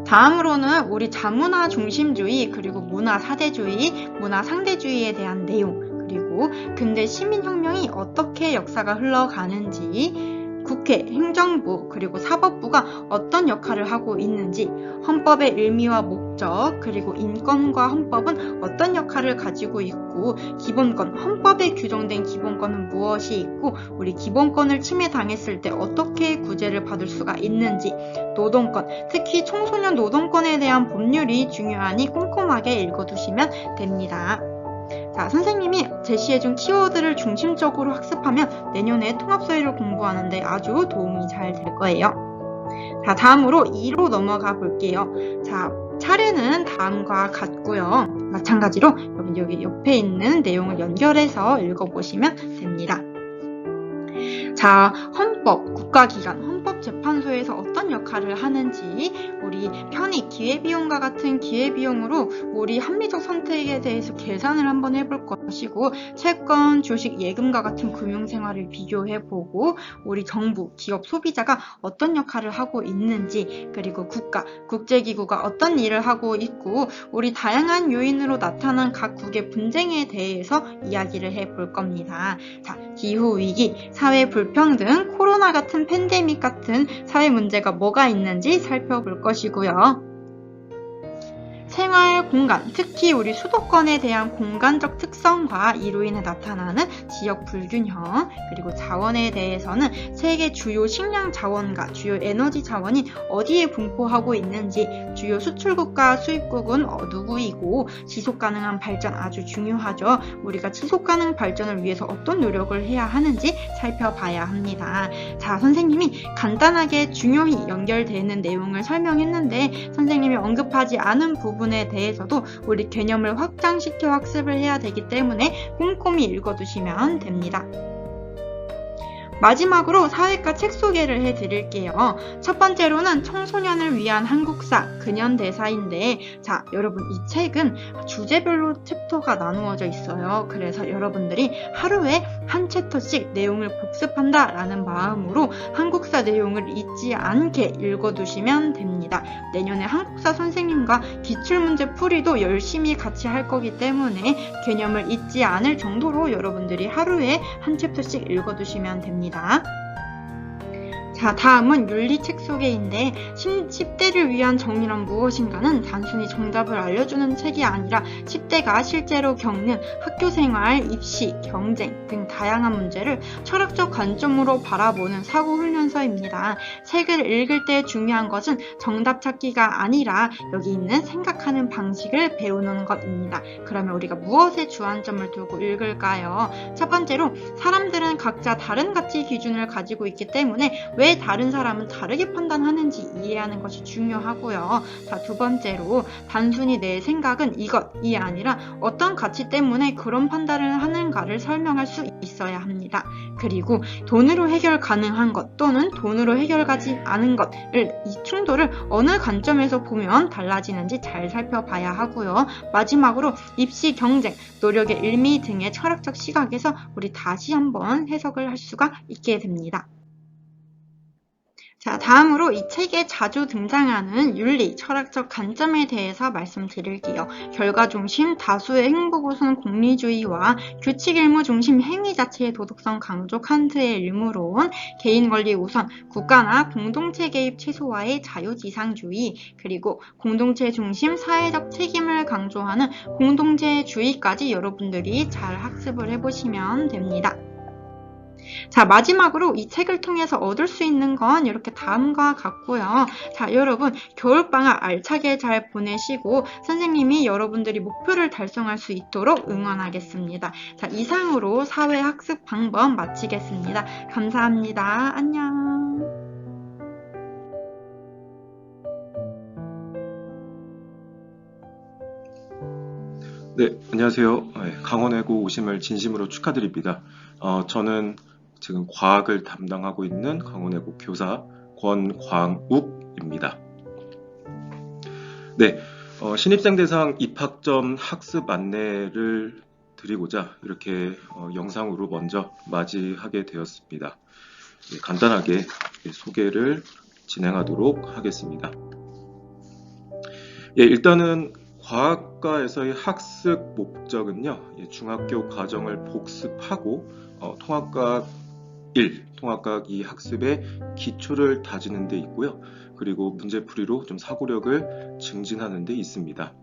다음으로는 우리 자문화 중심주의, 그리고 문화 사대주의, 문화 상대주의에 대한 내용, 그리고 근대 시민혁명이 어떻게 역사가 흘러가는지, 국회, 행정부, 그리고 사법부가 어떤 역할을 하고 있는지, 헌법의 의미와 목적, 그리고 인권과 헌법은 어떤 역할을 가지고 있고, 기본권, 헌법에 규정된 기본권은 무엇이 있고, 우리 기본권을 침해당했을 때 어떻게 구제를 받을 수가 있는지, 노동권, 특히 청소년 노동권에 대한 법률이 중요하니 꼼꼼하게 읽어두시면 됩니다. 자, 선생님이 제시해준 키워드를 중심적으로 학습하면 내년에 통합사회를 공부하는데 아주 도움이 잘 될 거예요. 자, 다음으로 2로 넘어가 볼게요. 자, 차례는 다음과 같고요. 마찬가지로 여기 옆에 있는 내용을 연결해서 읽어보시면 됩니다. 자, 헌법, 국가기관, 헌법재판소에서 어떤 역할을 하는지, 우리 편익, 기회비용과 같은 기회비용으로 우리 합리적 선택에 대해서 계산을 한번 해볼 것이고, 채권, 주식, 예금과 같은 금융생활을 비교해보고, 우리 정부, 기업, 소비자가 어떤 역할을 하고 있는지, 그리고 국가, 국제기구가 어떤 일을 하고 있고, 우리 다양한 요인으로 나타난 각 국의 분쟁에 대해서 이야기를 해볼 겁니다. 자, 기후위기, 사회 불평등, 코로나 같은 팬데믹 같은 사회 문제가 뭐가 있는지 살펴볼 것이고요. 생활 공간, 특히 우리 수도권에 대한 공간적 특성과 이로 인해 나타나는 지역 불균형, 그리고 자원에 대해서는 세계 주요 식량 자원과 주요 에너지 자원이 어디에 분포하고 있는지, 주요 수출국과 수입국은 누구이고, 지속가능한 발전 아주 중요하죠. 우리가 지속가능 발전을 위해서 어떤 노력을 해야 하는지 살펴봐야 합니다. 자, 선생님이 간단하게 중요히 연결되는 내용을 설명했는데, 선생님이 언급하지 않은 부분에 대해서도 우리 개념을 확장시켜 학습을 해야 되기 때문에 꼼꼼히 읽어두시면 됩니다. 마지막으로 사회과 책 소개를 해드릴게요. 첫 번째로는 청소년을 위한 한국사, 근현대사인데, 자, 여러분 이 책은 주제별로 챕터가 나누어져 있어요. 그래서 여러분들이 하루에 한 챕터씩 내용을 복습한다 라는 마음으로 한국사 내용을 잊지 않게 읽어두시면 됩니다. 내년에 한국사 선생님과 기출문제 풀이도 열심히 같이 할 거기 때문에 개념을 잊지 않을 정도로 여러분들이 하루에 한 챕터씩 읽어두시면 됩니다. 자, 다음은 윤리책 소개인데, 10대를 위한 정의란 무엇인가는 단순히 정답을 알려주는 책이 아니라 10대가 실제로 겪는 학교생활, 입시, 경쟁 등 다양한 문제를 철학적 관점으로 바라보는 사고훈련서입니다. 책을 읽을 때 중요한 것은 정답 찾기가 아니라 여기 있는 생각하는 방식을 배우는 것입니다. 그러면 우리가 무엇에 주안점을 두고 읽을까요? 첫 번째로, 사람들은 각자 다른 가치 기준을 가지고 있기 때문에 왜 왜 다른 사람은 다르게 판단하는지 이해하는 것이 중요하고요. 자, 두 번째로 단순히 내 생각은 이것이 아니라 어떤 가치 때문에 그런 판단을 하는가를 설명할 수 있어야 합니다. 그리고 돈으로 해결 가능한 것 또는 돈으로 해결하지 않은 것을 이 충돌을 어느 관점에서 보면 달라지는지 잘 살펴봐야 하고요. 마지막으로 입시 경쟁, 노력의 의미 등의 철학적 시각에서 우리 다시 한번 해석을 할 수가 있게 됩니다. 자, 다음으로 이 책에 자주 등장하는 윤리, 철학적 관점에 대해서 말씀드릴게요. 결과 중심, 다수의 행복 우선 공리주의와 규칙 일무 중심 행위 자체의 도덕성 강조 칸트의 일무론, 개인 권리 우선, 국가나 공동체 개입 최소화의 자유지상주의, 그리고 공동체 중심 사회적 책임을 강조하는 공동체주의까지 여러분들이 잘 학습을 해보시면 됩니다. 자, 마지막으로 이 책을 통해서 얻을 수 있는 건 이렇게 다음과 같고요. 자, 여러분 겨울방학 알차게 잘 보내시고 선생님이 여러분들이 목표를 달성할 수 있도록 응원하겠습니다. 자, 이상으로 사회학습 방법 마치겠습니다. 감사합니다. 안녕. 네, 안녕하세요. 강원외고 오심을 진심으로 축하드립니다. 저는 지금 과학을 담당하고 있는 강원외고 교사 권광욱입니다. 네, 신입생 대상 입학전 학습 안내를 드리고자 이렇게 영상으로 먼저 맞이하게 되었습니다. 네, 간단하게 소개를 진행하도록 하겠습니다. 예, 일단은 과학과에서의 학습 목적은요, 중학교 과정을 복습하고 통합과학 1, 통합과학 2 학습의 기초를 다지는 데 있고요. 그리고 문제풀이로 좀 사고력을 증진하는 데 있습니다.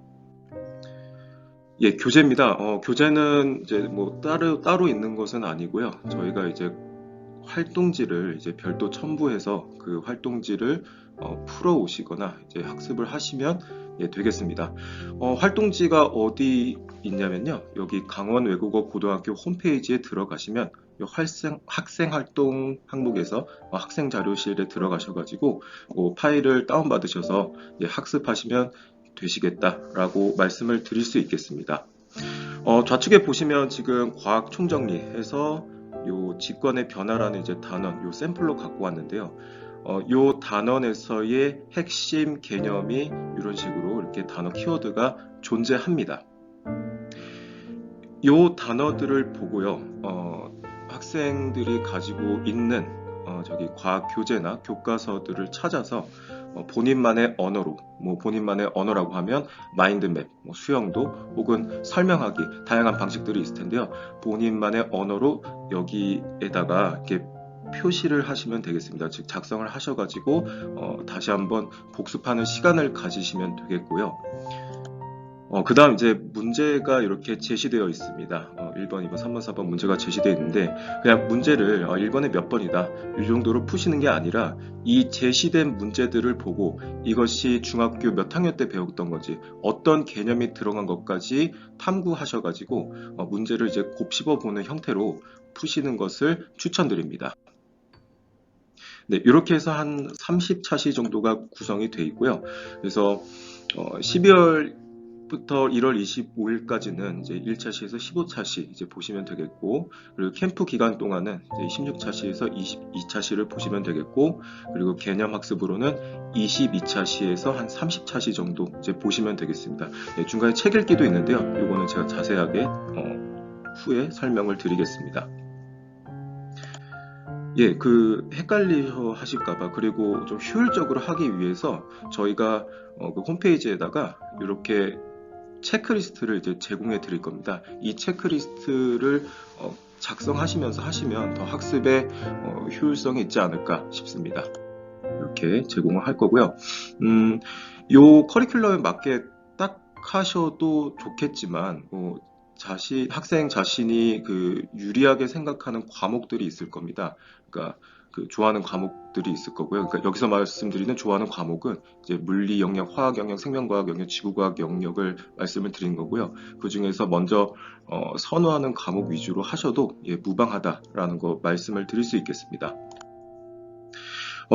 예, 교재입니다. 교재는 이제 뭐 따로 있는 것은 아니고요. 저희가 이제 활동지를 이제 별도 첨부해서 그 활동지를 풀어 오시거나 이제 학습을 하시면 되겠습니다. 활동지가 어디 있냐면요. 여기 강원외국어 고등학교 홈페이지에 들어가시면 학생 활동 항목에서 학생 자료실에 들어가셔가지고 파일을 다운받으셔서 학습하시면 되시겠다라고 말씀을 드릴 수 있겠습니다. 좌측에 보시면 지금 과학 총정리해서 요 직관의 변화라는 이제 단원 요 샘플로 갖고 왔는데요. 요 단원에서의 핵심 개념이 이런 식으로 이렇게 단어 키워드가 존재합니다. 요 단어들을 보고요. 학생들이 가지고 있는 저기 과학 교재나 교과서들을 찾아서 본인만의 언어로, 본인만의 언어라고 하면 마인드맵, 수영도 혹은 설명하기 다양한 방식들이 있을 텐데요. 본인만의 언어로 여기에다가 이렇게 표시를 하시면 되겠습니다. 즉 작성을 하셔가지고 다시 한번 복습하는 시간을 가지시면 되겠고요. 그 다음 이제 문제가 이렇게 제시되어 있습니다. 1번, 2번, 3번, 4번 문제가 제시되어 있는데 그냥 문제를 1번에 몇 번이다 이 정도로 푸시는 게 아니라 이 제시된 문제들을 보고 이것이 중학교 몇 학년 때 배웠던 거지 어떤 개념이 들어간 것까지 탐구하셔가지고 문제를 이제 곱씹어 보는 형태로 푸시는 것을 추천드립니다. 네, 이렇게 해서 한 30차시 정도가 구성이 되어 있고요. 그래서 12월부터 1월 25일까지는 이제 1차시에서 15차시 이제 보시면 되겠고, 그리고 캠프 기간 동안은 이제 16차시에서 22차시를 보시면 되겠고, 그리고 개념 학습으로는 22차시에서 한 30차시 정도 이제 보시면 되겠습니다. 네, 중간에 책 읽기도 있는데요. 이거는 제가 자세하게 후에 설명을 드리겠습니다. 예, 헷갈리셔 하실까봐, 그리고 좀 효율적으로 하기 위해서 저희가 그 홈페이지에다가 이렇게 체크리스트를 이제 제공해 드릴 겁니다. 이 체크리스트를 작성하시면서 하시면 더 학습에 효율성이 있지 않을까 싶습니다. 이렇게 제공을 할 거고요. 요 커리큘럼에 맞게 딱 하셔도 좋겠지만, 학생 자신이 유리하게 생각하는 과목들이 있을 겁니다. 그러니까 좋아하는 과목들이 있을 거고요. 그러니까 여기서 말씀드리는 좋아하는 과목은 이제 물리 영역, 화학 영역, 생명과학 영역, 지구과학 영역을 말씀을 드린 거고요. 그 중에서 먼저 선호하는 과목 위주로 하셔도 무방하다라는 거 말씀을 드릴 수 있겠습니다.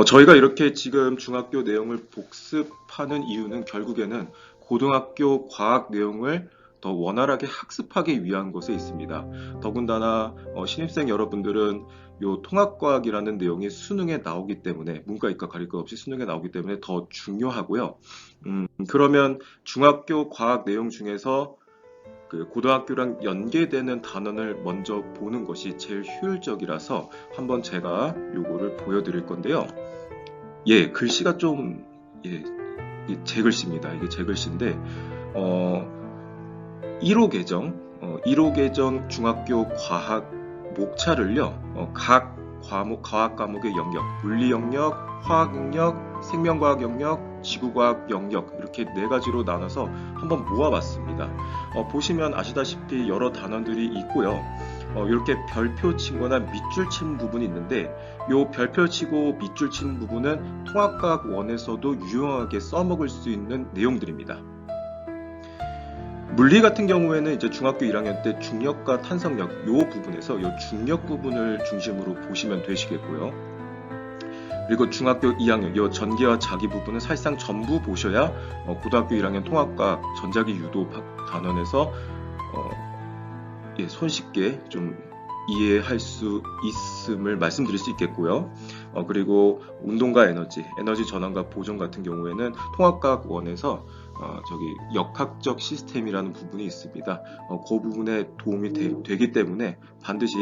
저희가 이렇게 지금 중학교 내용을 복습하는 이유는 결국에는 고등학교 과학 내용을 더 원활하게 학습하기 위한 것에 있습니다. 더군다나 신입생 여러분들은 요 통합과학이라는 내용이 수능에 나오기 때문에 문과 이과 가릴 것 없이 수능에 나오기 때문에 더 중요하고요. 그러면 중학교 과학 내용 중에서 그 고등학교랑 연계되는 단원을 먼저 보는 것이 제일 효율적이라서 한번 제가 요거를 보여드릴 건데요. 예, 글씨가 좀 이게 제 글씨입니다. 이게 제 글씨인데 1호 계정 중학교 과학 목차를요. 각 과학 과목의 영역, 물리 영역, 화학 영역, 생명과학 영역, 지구과학 영역 이렇게 4가지로 나눠서 한번 모아봤습니다. 보시면 아시다시피 여러 단원들이 있고요. 이렇게 별표 친 거나 밑줄 친 부분이 있는데 이 별표 치고 밑줄 친 부분은 통합과학 1에서도 유용하게 써먹을 수 있는 내용들입니다. 물리 같은 경우에는 이제 중학교 1학년 때 중력과 탄성력 이 부분에서 이 중력 부분을 중심으로 보시면 되시겠고요. 그리고 중학교 2학년 이 전기와 자기 부분은 사실상 전부 보셔야 고등학교 1학년 통합과학 전자기 유도 단원에서 손쉽게 좀 이해할 수 있음을 말씀드릴 수 있겠고요. 그리고 운동과 에너지 전환과 보존 같은 경우에는 통합과학 1에서 저기 역학적 시스템이라는 부분이 있습니다. 그 부분에 도움이 되기 때문에 반드시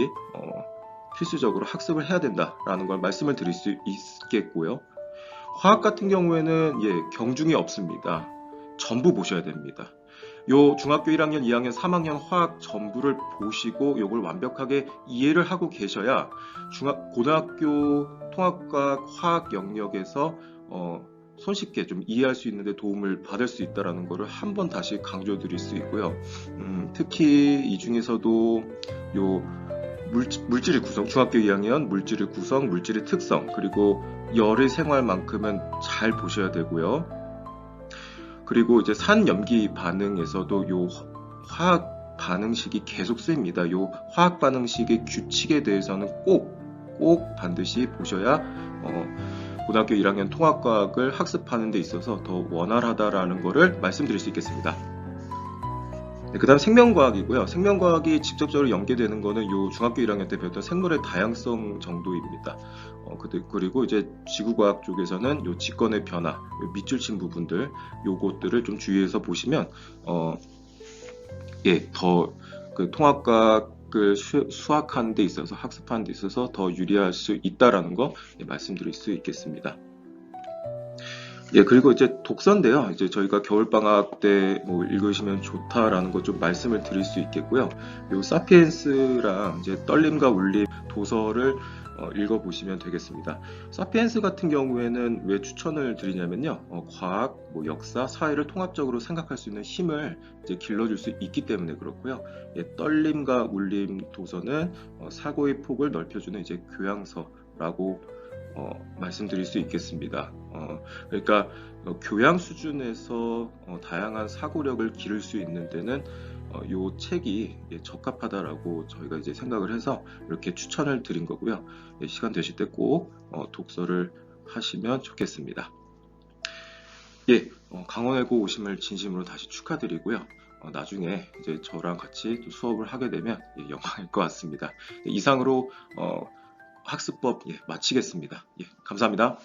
필수적으로 학습을 해야 된다라는 걸 말씀을 드릴 수 있겠고요. 화학 같은 경우에는 경중이 없습니다. 전부 보셔야 됩니다. 요 중학교 1학년, 2학년, 3학년 화학 전부를 보시고 요걸 완벽하게 이해를 하고 계셔야 고등학교 통합과학 화학 영역에서 손쉽게 좀 이해할 수 있는데 도움을 받을 수 있다는 것을 한번 다시 강조 드릴 수 있고요. 특히 이 중에서도 요 물질의 구성, 중학교 2학년 물질의 구성, 물질의 특성, 그리고 열의 생활만큼은 잘 보셔야 되고요. 그리고 이제 산염기 반응에서도 요 화학 반응식이 계속 쓰입니다. 요 화학 반응식의 규칙에 대해서는 꼭 반드시 보셔야 고등학교 1학년 통합과학을 학습하는 데 있어서 더 원활하다라는 것을 말씀드릴 수 있겠습니다. 네, 그 다음 생명과학이고요. 생명과학이 직접적으로 연계되는 거는 요 중학교 1학년 때 배웠던 생물의 다양성 정도입니다. 그리고 이제 지구과학 쪽에서는 요 직권의 변화, 요 밑줄 친 부분들, 요것들을 좀 주의해서 보시면, 더 그 통합과학을 수학하는 데 있어서, 학습하는 데 있어서 더 유리할 수 있다라는 거 말씀드릴 수 있겠습니다. 그리고 이제 독서인데요. 이제 저희가 겨울방학 때 읽으시면 좋다라는 것 좀 말씀을 드릴 수 있겠고요. 요 사피엔스랑 이제 떨림과 울림 도서를 읽어보시면 되겠습니다. 사피엔스 같은 경우에는 왜 추천을 드리냐면요. 과학, 역사, 사회를 통합적으로 생각할 수 있는 힘을 이제 길러줄 수 있기 때문에 그렇고요. 떨림과 울림 도서는 사고의 폭을 넓혀주는 이제 교양서라고 말씀드릴 수 있겠습니다. 그러니까 교양 수준에서 다양한 사고력을 기를 수 있는 데는 이 책이 적합하다라고 저희가 이제 생각을 해서 이렇게 추천을 드린 거고요. 시간 되실 때 꼭 독서를 하시면 좋겠습니다. 강원외고 오심을 진심으로 다시 축하드리고요. 나중에 이제 저랑 같이 또 수업을 하게 되면 영광일 것 같습니다. 이상으로 학습법 마치겠습니다. 감사합니다.